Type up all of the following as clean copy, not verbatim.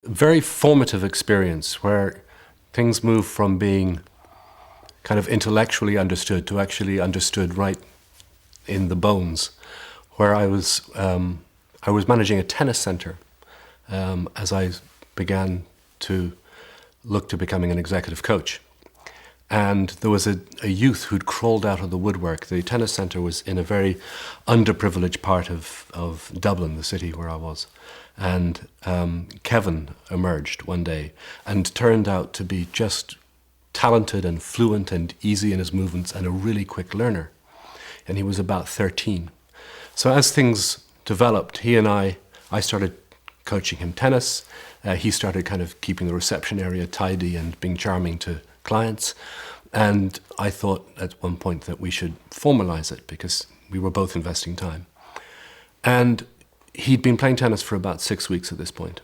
Very formative experience where things move from being kind of intellectually understood to actually understood right in the bones, where I was managing a tennis center as I began to look to becoming an executive coach. And there was a youth who'd crawled out of the woodwork. The tennis centre was in a very underprivileged part of Dublin, the city where I was. And Kevin emerged one day and turned out to be just talented and fluent and easy in his movements and a really quick learner. And he was about 13. So as things developed, he and I started coaching him tennis. He started kind of keeping the reception area tidy and being charming to clients. And I thought at one point that we should formalize it because we were both investing time. And he'd been playing tennis for about 6 weeks at this point.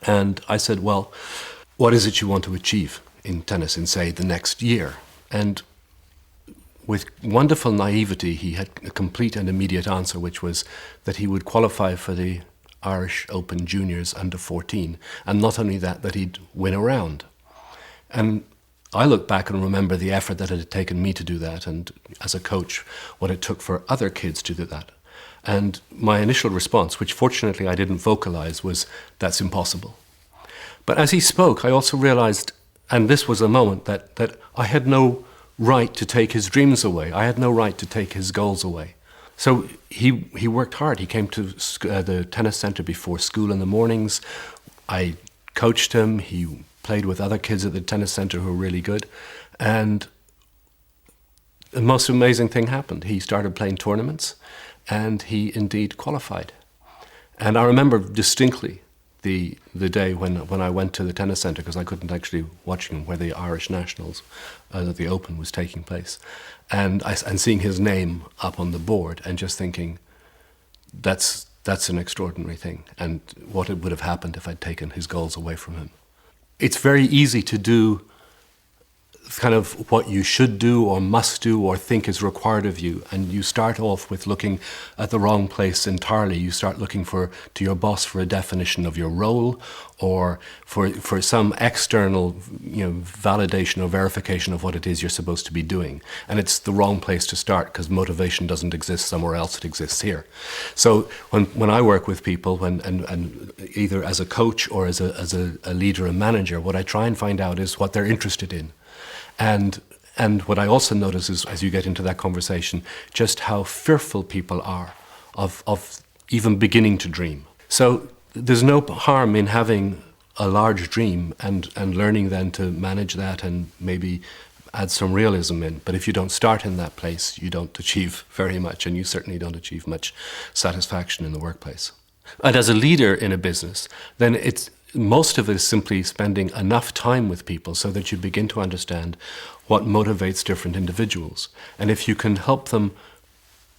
And I said, well, what is it you want to achieve in tennis in, say, the next year? And with wonderful naivety, he had a complete and immediate answer, which was that he would qualify for the Irish Open Juniors under 14. And not only that, that he'd win a round. And I look back and remember the effort that it had taken me to do that, and as a coach, what it took for other kids to do that. And my initial response, which fortunately I didn't vocalize, was, that's impossible. But as he spoke, I also realized, and this was a moment, that I had no right to take his dreams away. I had no right to take his goals away. So he worked hard. He came to the tennis center before school in the mornings. I coached him. He played with other kids at the tennis center who were really good. And the most amazing thing happened. He started playing tournaments, and he indeed qualified. And I remember distinctly the day when I went to the tennis center, because I couldn't actually watch him, where the Irish Nationals, the Open was taking place, and seeing his name up on the board and just thinking, that's an extraordinary thing, and what would have happened if I'd taken his goals away from him. It's very easy to do kind of what you should do or must do or think is required of you, and you start off with looking at the wrong place entirely. You start looking to your boss for a definition of your role, or for some external, validation or verification of what it is you're supposed to be doing. And it's the wrong place to start, because motivation doesn't exist somewhere else, it exists here. So when I work with people, and either as a coach or as a leader and manager, what I try and find out is what they're interested in. And what I also notice is, as you get into that conversation, just how fearful people are of even beginning to dream. So there's no harm in having a large dream and learning then to manage that and maybe add some realism in. But if you don't start in that place, you don't achieve very much, and you certainly don't achieve much satisfaction in the workplace. And as a leader in a business, then most of it is simply spending enough time with people so that you begin to understand what motivates different individuals. And if you can help them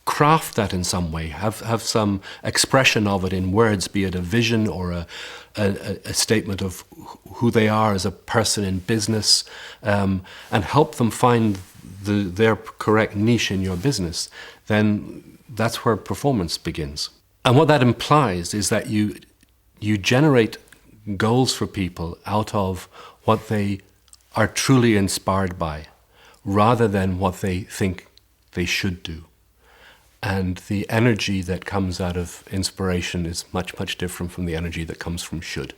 craft that in some way, have some expression of it in words, be it a vision or a statement of who they are as a person in business, and help them find their correct niche in your business, then that's where performance begins. And what that implies is that you generate goals for people out of what they are truly inspired by, rather than what they think they should do. And the energy that comes out of inspiration is much, much different from the energy that comes from should.